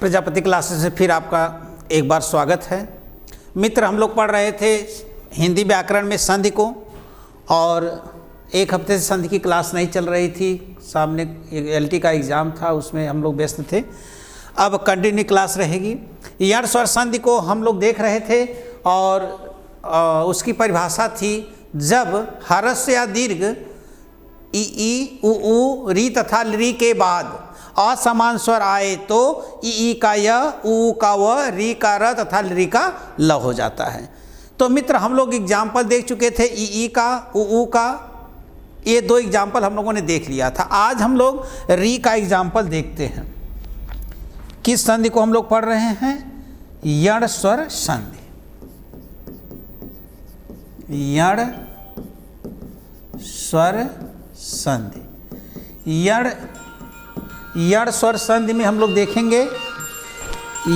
Prajapati classes में फिर आपका एक बार स्वागत है। मित्र, हम लोग पढ़ रहे थे हिंदी व्याकरण में संधि को, और एक हफ्ते से संधि की क्लास नहीं चल रही थी। सामने एलटी का एग्ज़ाम था, उसमें हम लोग व्यस्त थे। अब कंटिन्यू क्लास रहेगी। यण स्वर संधि को हम लोग देख रहे थे, और उसकी परिभाषा थी जब ह्रस्व या दीर्घ ई उ ऊ री तथा री के बाद असमान स्वर आए तो ई का य, ऊ का व, री का र तथा री का ल हो जाता है। तो मित्र, हम लोग एग्जाम्पल देख चुके थे ई का, ऊ का, ये दो एग्जाम्पल हम लोगों ने देख लिया था। आज हम लोग री का एग्जाम्पल देखते हैं। किस संधि को हम लोग पढ़ रहे हैं? यण स्वर संधि। यण स्वर संधि। यण स्वर संधि में हम लोग देखेंगे,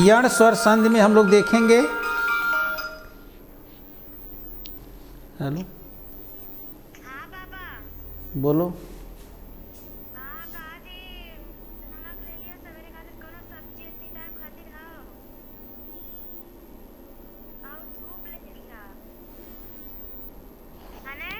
यण स्वर संधि में हम लोग देखेंगे, हेलो, हाँ पापा। बोलो। हाँ काजी, नमक ले लिया सवेरे खातिर, कोनो सब्जी इतनी टाइम खातिर हाओ और धूप ले लिया अने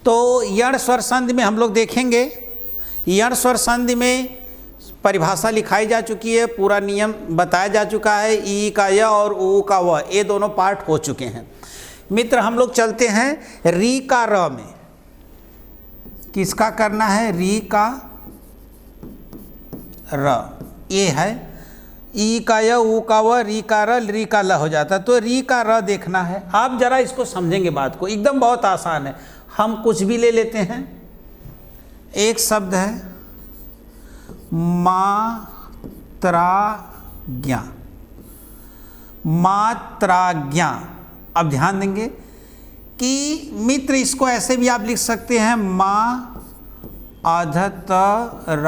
तो यण स्वर संधि में हम लोग देखेंगे। यण स्वर संधि में परिभाषा लिखाई जा चुकी है, पूरा नियम बताया जा चुका है। ई का य और ऊ का व, ये दोनों पार्ट हो चुके हैं। मित्र, हम लोग चलते हैं री का र में। किसका करना है? री का र, ये है। ई का य, ऊ का व, री का र, री का ल हो जाता है। तो री का र देखना है। आप जरा इसको समझेंगे बात को, एकदम बहुत आसान है। हम कुछ भी ले लेते हैं। एक शब्द है मात्राज्ञा। मात्राज्ञा। अब ध्यान देंगे कि मित्र, इसको ऐसे भी आप लिख सकते हैं माँ अधतराज्ञा।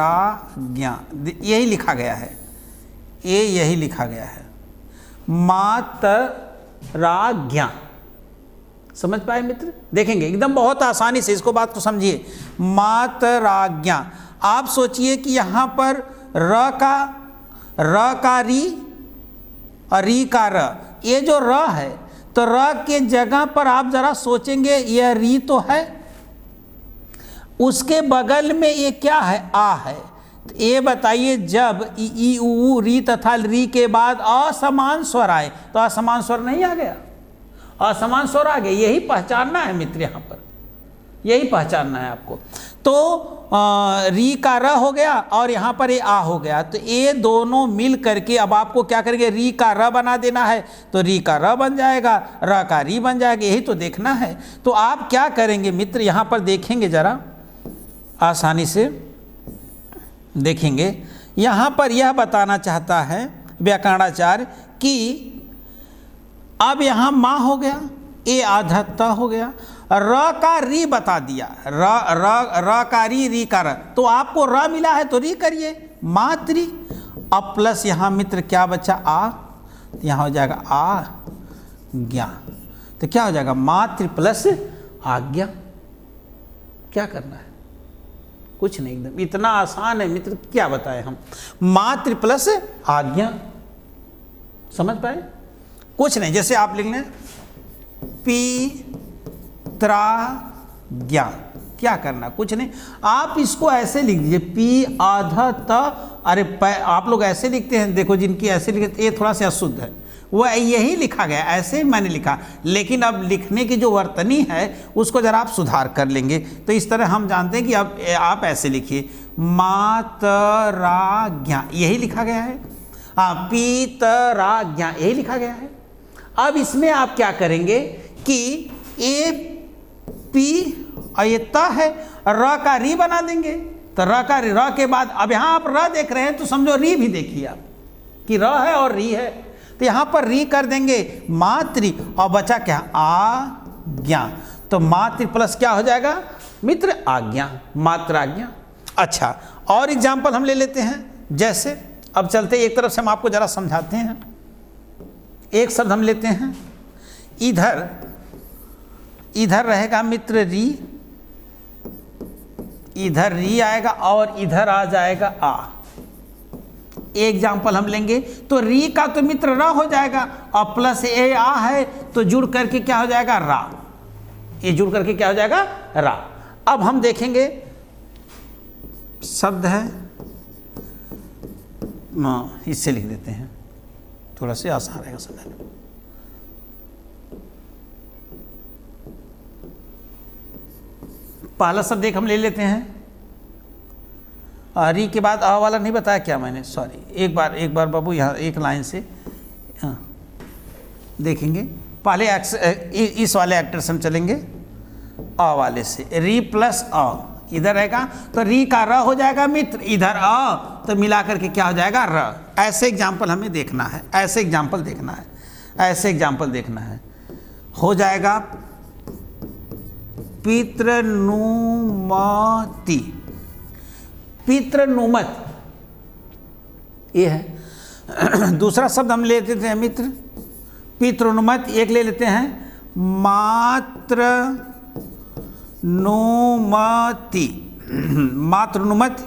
यही लिखा गया है, ये यही लिखा गया है, मात्राज्ञा। समझ पाए मित्र? देखेंगे एकदम बहुत आसानी से, इसको बात को समझिए। मात्राज्ञा। आप सोचिए कि यहाँ पर र का री और री का र, ये जो र है, तो र के जगह पर आप जरा सोचेंगे यह री तो है, उसके बगल में ये क्या है? आ है। तो ये बताइए, जब ई ऊ री तथा री के बाद असमान स्वर आए तो असमान स्वर नहीं आ गया? असमान स्वर आ गए। यही पहचानना है मित्र, यहाँ पर यही पहचानना है आपको। तो री का र हो गया और यहाँ पर ये आ हो गया। तो ये दोनों मिल करके अब आपको क्या करेंगे? री का र बना देना है, तो री का र बन जाएगा, र का री बन जाएगा। यही तो देखना है। तो आप क्या करेंगे मित्र, यहाँ पर देखेंगे, जरा आसानी से देखेंगे। यहाँ पर यह बताना चाहता है व्याकरणाचार्य कि अब यहाँ माँ हो गया, ए आधत्ता हो गया, र का री बता दिया, र का री का र, तो आपको र मिला है तो री करिए, मात्री। अब प्लस यहाँ मित्र क्या बचा? आ। तो यहाँ हो जाएगा आ ज्ञा। तो क्या हो जाएगा? मातृ प्लस आज्ञा। क्या करना है? कुछ नहीं, एकदम इतना आसान है मित्र, क्या बताएं हम। मातृ प्लस आज्ञा। समझ पाए? कुछ नहीं, जैसे आप लिख लें पित्राज्ञा। क्या करना? कुछ नहीं, आप इसको ऐसे लिख दीजिए, पी आधा त। अरे आप लोग ऐसे लिखते हैं, देखो जिनकी ऐसे लिखते, ये थोड़ा सा अशुद्ध है, वो यही लिखा गया, ऐसे मैंने लिखा। लेकिन अब लिखने की जो वर्तनी है उसको जरा आप सुधार कर लेंगे। तो इस तरह हम जानते हैं कि अब आप ऐसे लिखिए, मातराज्ञा, यही लिखा गया है। हाँ, पीतराज्ञा, यही लिखा गया है। अब इसमें आप क्या करेंगे कि ए पी और ये त है, र का री बना देंगे। तो र का र के बाद अब यहाँ आप र देख रहे हैं तो समझो री भी देखिए आप कि र है और री है। तो यहाँ पर री कर देंगे मातृ और बचा क्या आज्ञा। तो मातृ प्लस क्या हो जाएगा मित्र आज्ञा, मात्र आज्ञा। अच्छा और एग्जाम्पल हम ले लेते हैं, जैसे अब चलते एक तरफ से हम आपको जरा समझाते हैं। एक शब्द हम लेते हैं, इधर इधर रहेगा मित्र री, इधर री आएगा और इधर आ जाएगा आ। एग्जाम्पल हम लेंगे तो री का तो मित्र रा हो जाएगा और प्लस ए आ है तो जुड़ करके क्या हो जाएगा रा, ये जुड़ करके क्या हो जाएगा रा। अब हम देखेंगे शब्द है, इससे लिख देते हैं, थोड़ा सा आसान रहेगा समझने। पहला शब्द एक हम ले लेते हैं, री के बाद आ वाला नहीं बताया क्या मैंने, सॉरी, एक बार बाबू यहाँ एक लाइन से देखेंगे। पहले इस वाले एक्टर से हम चलेंगे, आ वाले से, री प्लस आ इधर रहेगा तो री का र हो जाएगा मित्र, इधर आ तो मिला करके क्या हो जाएगा र। ऐसे एग्जाम्पल हमें देखना है, ऐसे एग्जाम्पल देखना है, ऐसे एग्जाम्पल देखना है। हो जाएगा पितृनुमति, पितृनुमत ये है। दूसरा शब्द हम ले लेते हैं मित्र पितृनुमत, एक ले लेते हैं मातृनुमति, मातृनुमति।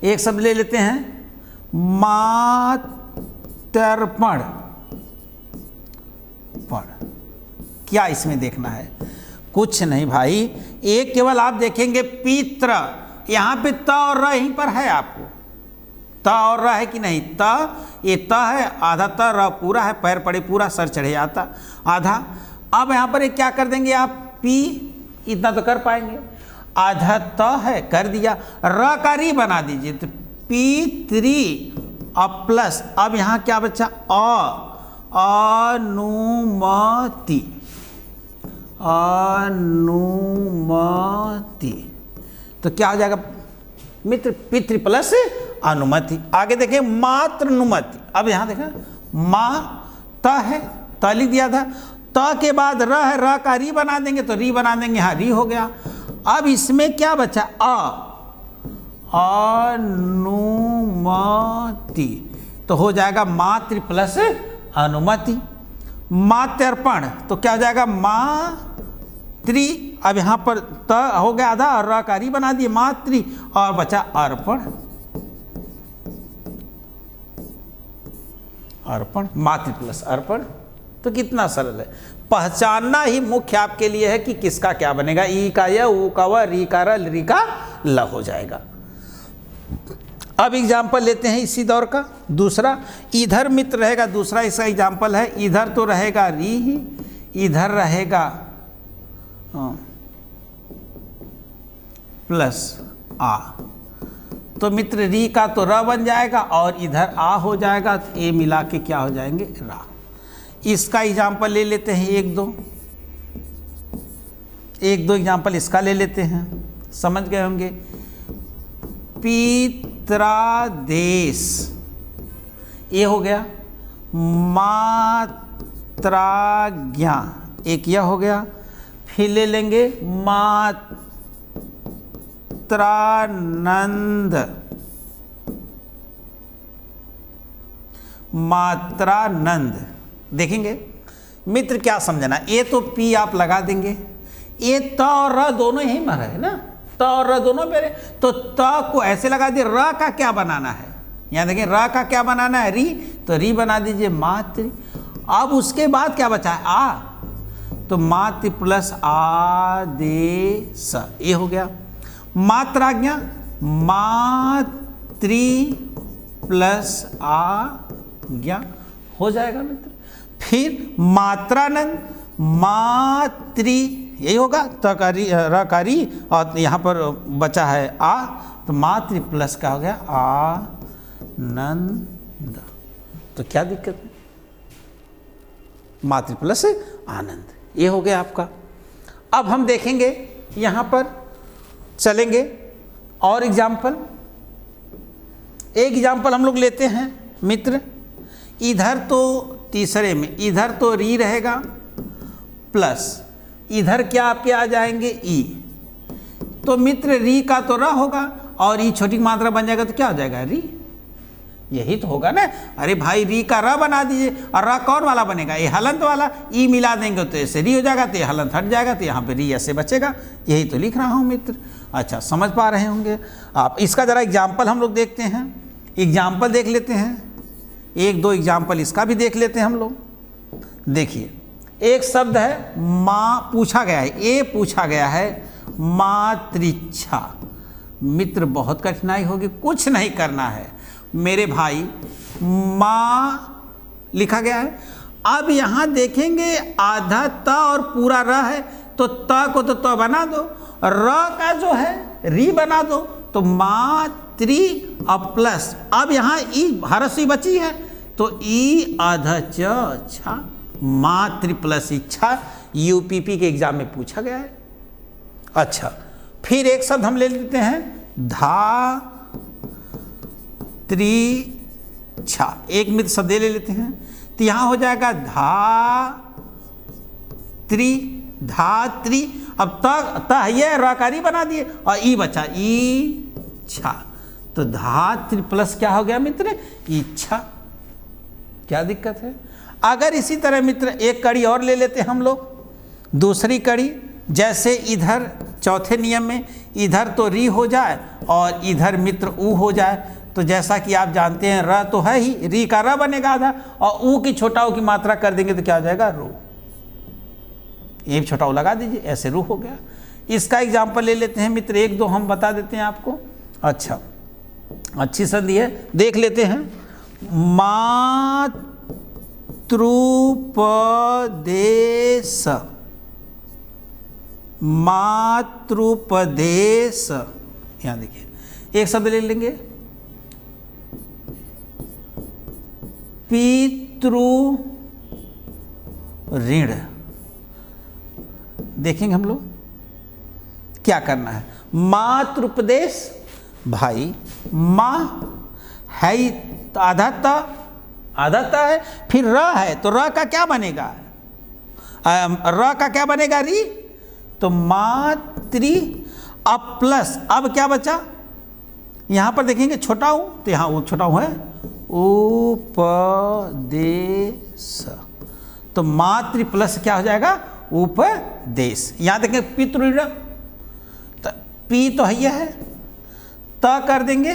एक शब्द ले लेते हैं मातर्पण, क्या इसमें देखना है, कुछ नहीं भाई, एक केवल आप देखेंगे पित्र, यहाँ पे त और र यहीं पर है, आपको त और र है कि नहीं, त ये त है आधा, त र पूरा है, पैर पड़े पूरा, सर चढ़े आता आधा। अब यहाँ पर एक क्या कर देंगे आप, पी इतना तो कर पाएंगे, आधा त है कर दिया, र का री बना दीजिए तो पितृ अब प्लस, अब यहाँ क्या बचा अनुमति, अनुमति तो क्या हो जाएगा मित्र पितृ प्लस अनुमति। आगे देखें मातृनुमति, अब यहाँ देखा माँ त है, त लिख दिया था, त के बाद र है, र का री बना देंगे तो री बना देंगे, हाँ री हो गया। अब इसमें क्या बचा अनुमति तो हो जाएगा मातृ प्लस अनुमति। मातर्पण तो क्या हो जाएगा मातृ, अब यहाँ पर त हो गया आधा और र का री बना दिए मातृ और बचा अर्पण, अर्पण मातृ प्लस अर्पण। तो कितना सरल है, पहचानना ही मुख्य आपके लिए है कि किसका क्या बनेगा, ई का य, ऊ का व, री का र, री का ल हो जाएगा। अब एग्जाम्पल लेते हैं इसी दौर का दूसरा, इधर मित्र रहेगा, दूसरा इसका एग्जाम्पल है, इधर तो रहेगा री ही, इधर रहेगा प्लस आ, तो मित्र री का तो र बन जाएगा और इधर आ हो जाएगा, तो ए मिला के क्या हो जाएंगे रा। इसका एग्जाम्पल ले लेते हैं एक दो एग्जाम्पल इसका ले लेते हैं, समझ गए होंगे। पित्रादेश ये हो गया, मात्राज्ञा एक यह हो गया, फिर ले लेंगे मात्रानंद, मात्रानंद। देखेंगे मित्र क्या समझना, ये तो पी आप लगा देंगे, ये त और र दोनों यही में है ना, त और र दोनों पे, तो त को ऐसे लगा दिए, र का क्या बनाना है, यहाँ देखें र का क्या बनाना है री, तो री बना दीजिए मातृ। अब उसके बाद क्या बचा है आ, तो मातृ प्लस आदेश ये हो गया। मात्राज्ञा मातृ प्लस आज्ञा हो जाएगा मित्र। फिर मात्रानंद मातृ यही होगा, तकारी रकारी और यहाँ पर बचा है आ, तो मातृ प्लस का हो गया आनंद। तो क्या दिक्कत है, मातृ प्लस आनंद ये हो गया आपका। अब हम देखेंगे यहाँ पर चलेंगे और एग्जाम्पल, एक एग्जाम्पल हम लोग लेते हैं मित्र, इधर तो तीसरे में इधर तो री रहेगा प्लस इधर क्या आपके आ जाएंगे ई, तो मित्र री का तो र होगा और ई छोटी मात्रा बन जाएगा तो क्या हो जाएगा री, यही तो होगा ना। अरे भाई री का र बना दीजिए और र कौन वाला बनेगा, ये हलंत वाला, ई मिला देंगे तो ऐसे री हो जाएगा, तो ये हलंत हट जाएगा, तो यहाँ पे री ऐसे बचेगा। यही तो लिख रहा हूँ मित्र। अच्छा, समझ पा रहे होंगे आप। इसका ज़रा एग्जाम्पल हम लोग देखते हैं, एग्जाम्पल देख लेते हैं, एक दो एग्जाम्पल इसका भी देख लेते हैं हम लोग। देखिए, एक शब्द है माँ, पूछा गया है, ए पूछा गया है मातृच्छा। मित्र बहुत कठिनाई होगी, कुछ नहीं करना है मेरे भाई, माँ लिखा गया है। अब यहाँ देखेंगे आधा त और पूरा र है, तो त को तो बना दो, र का जो है री बना दो, तो मातृ अब प्लस, अब यहाँ ई हरसी बची है, तो ई आधा च छा, मातृ प्लस इच्छा, यूपीपी के एग्जाम में पूछा गया है। अच्छा, फिर एक शब्द हम ले लेते हैं धा त्रिछा, एक मित्र शब्द ले लेते हैं, तो यहाँ हो जाएगा धात्री। अब त ये रकारी बना दिए और ई बचा ई छा, तो धात्री प्लस क्या हो गया मित्र, इच्छा। क्या दिक्कत है? अगर इसी तरह मित्र एक कड़ी और ले लेते हैं हम लोग, दूसरी कड़ी, जैसे इधर चौथे नियम में इधर तो री हो जाए और इधर मित्र ऊ हो जाए, तो जैसा कि आप जानते हैं र तो है ही, री का र बनेगा आधा और ऊ की छोटा ऊ की मात्रा कर देंगे तो क्या हो जाएगा रू, एक छोटा ऊ लगा दीजिए, ऐसे रू हो गया। इसका एग्जाम्पल ले लेते हैं मित्र, एक दो हम बता देते हैं आपको। अच्छा, अच्छी संधि है, देख लेते हैं। मातृपदेश, मातृपदेश, यहाँ देखिए एक शब्द ले लेंगे, पितृ ऋण। देखेंगे हम लोग क्या करना है। मातृपदेश, भाई माँ है तो आधा त है, फिर र है तो र का क्या बनेगा, र का क्या बनेगा री, तो मातृ अब प्लस, अब क्या बचा, यहाँ पर देखेंगे छोटा हूँ, तो यहाँ वो छोटा हूँ है उपदेश, तो मातृ प्लस क्या हो जाएगा उपदेश। यहाँ देखें पितृ, तो पी तो है, त कर देंगे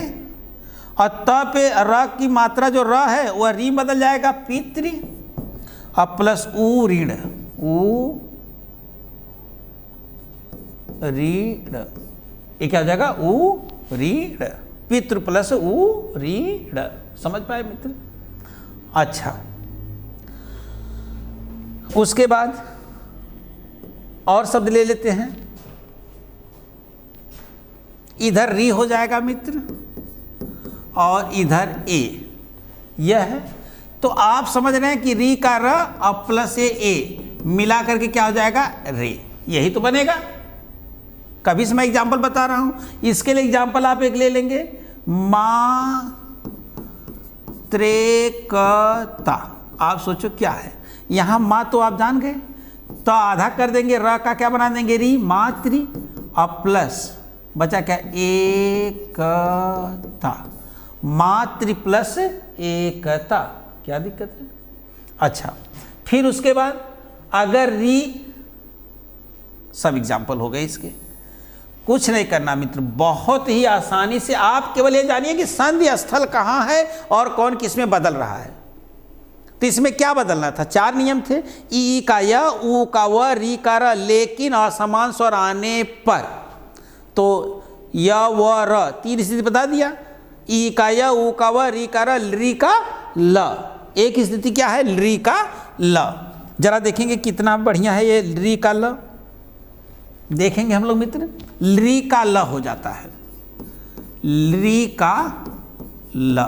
और त पे र की मात्रा जो र है वह री बदल जाएगा पितृ, अब प्लस ऊ ऋण, ऊ ऋण, ये क्या हो जाएगा ऊ ऋण, पितृ प्लस ऊ ऋण। समझ पाए मित्र? अच्छा, उसके बाद और शब्द ले लेते हैं, इधर री हो जाएगा मित्र और इधर ए, यह है, तो आप समझ रहे हैं कि री का र और प्लस ए मिला करके क्या हो जाएगा रे, यही तो बनेगा। कभी से मैं एग्जाम्पल बता रहा हूं, इसके लिए एग्जाम्पल आप एक ले लेंगे, मात्रेकता। आप सोचो क्या है, यहाँ माँ तो आप जान गए, तो आधा कर देंगे, र का क्या बना देंगे री, मातृ और प्लस बचा क्या एकता, मातृ प्लस एकता। क्या दिक्कत है? अच्छा, फिर उसके बाद अगर री, सब एग्जाम्पल हो गए इसके, कुछ नहीं करना मित्र, बहुत ही आसानी से आप केवल ये जानिए कि संधि स्थल कहाँ है और कौन किस में बदल रहा है। तो इसमें क्या बदलना था, 4 नियम थे, ई का य, ऊ का व, री का र, लेकिन असमान स्वर आने पर, तो य व र 3 स्थिति बता दिया, ई का य, ऊ का व, री का र, री का ल, एक स्थिति क्या है री का ल। जरा देखेंगे कितना बढ़िया है ये री का ल, देखेंगे हम लोग मित्र, री का ल हो जाता है, री का ल,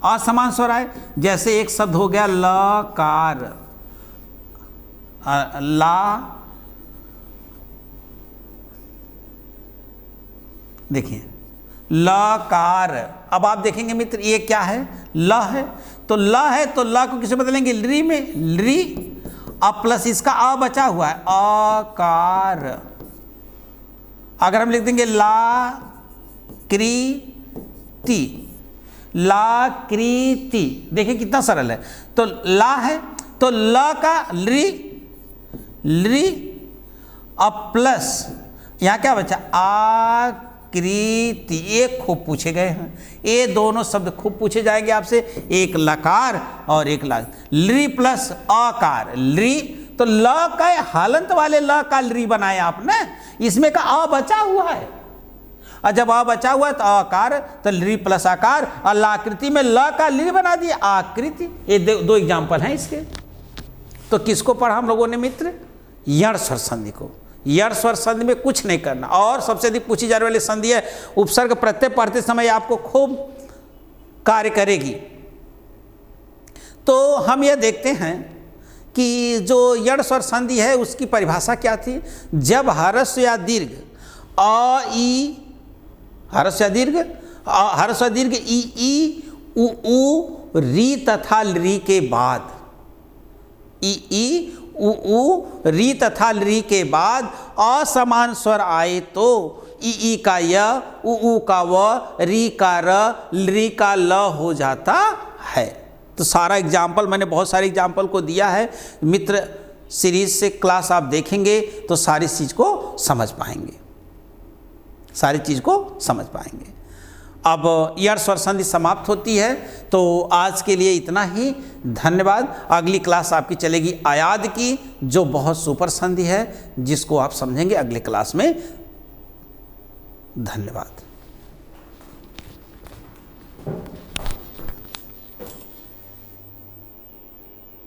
असमान स्वर आए, जैसे एक शब्द हो गया लकार, ला, देखिए लकार, अब आप देखेंगे मित्र ये क्या है, ल है, तो ल है तो ल को किसे बदलेंगे, री में, री, अब प्लस इसका अ बचा हुआ है, अकार। अगर हम लिख देंगे लाकृति, लाकृति, देखिए कितना सरल है। तो ला है तो ल का री, री, अब प्लस यहाँ क्या बचा, आकृति। ये खूब पूछे गए हैं, ये दोनों शब्द खूब पूछे जाएंगे आपसे, एक लकार और एक ला, ली प्लस अकार, ली, तो ल का हलंत वाले ल का ली बनाया आपने, इसमें का अ बचा हुआ है, और जब अ बचा हुआ है तो अकार, तो ली प्लस आकार, और लाकृति में ल का ली बना दिया आकृति। ये दो एग्जाम्पल हैं इसके। तो किसको पढ़ा हम लोगों ने मित्र, यण स्वर संधि को। यण स्वर संधि में कुछ नहीं करना, और सबसे अधिक पूछी जाने वाली संधि है उपसर्ग प्रत्यय पढ़ते समय आपको खूब कार्य करेगी। तो हम यह देखते हैं कि जो यण स्वर संधि है उसकी परिभाषा क्या थी, जब ह्रस्व या दीर्घ अ ई, ह्रस्व या दीर्घ ह्रस्व या दीर्घ ई उ री तथा री के बाद, ई उ री तथा री के बाद असमान स्वर आए तो ई का य, उ का व, री का र, री का ल हो जाता है। तो सारा एग्जाम्पल मैंने बहुत सारे एग्जाम्पल को दिया है मित्र, सीरीज से क्लास आप देखेंगे तो सारी चीज़ को समझ पाएंगे, सारी चीज़ को समझ पाएंगे। अब यण स्वर संधि समाप्त होती है, तो आज के लिए इतना ही, धन्यवाद। अगली क्लास आपकी चलेगी आयाद की, जो बहुत सुपर संधि है, जिसको आप समझेंगे अगले क्लास में। धन्यवाद।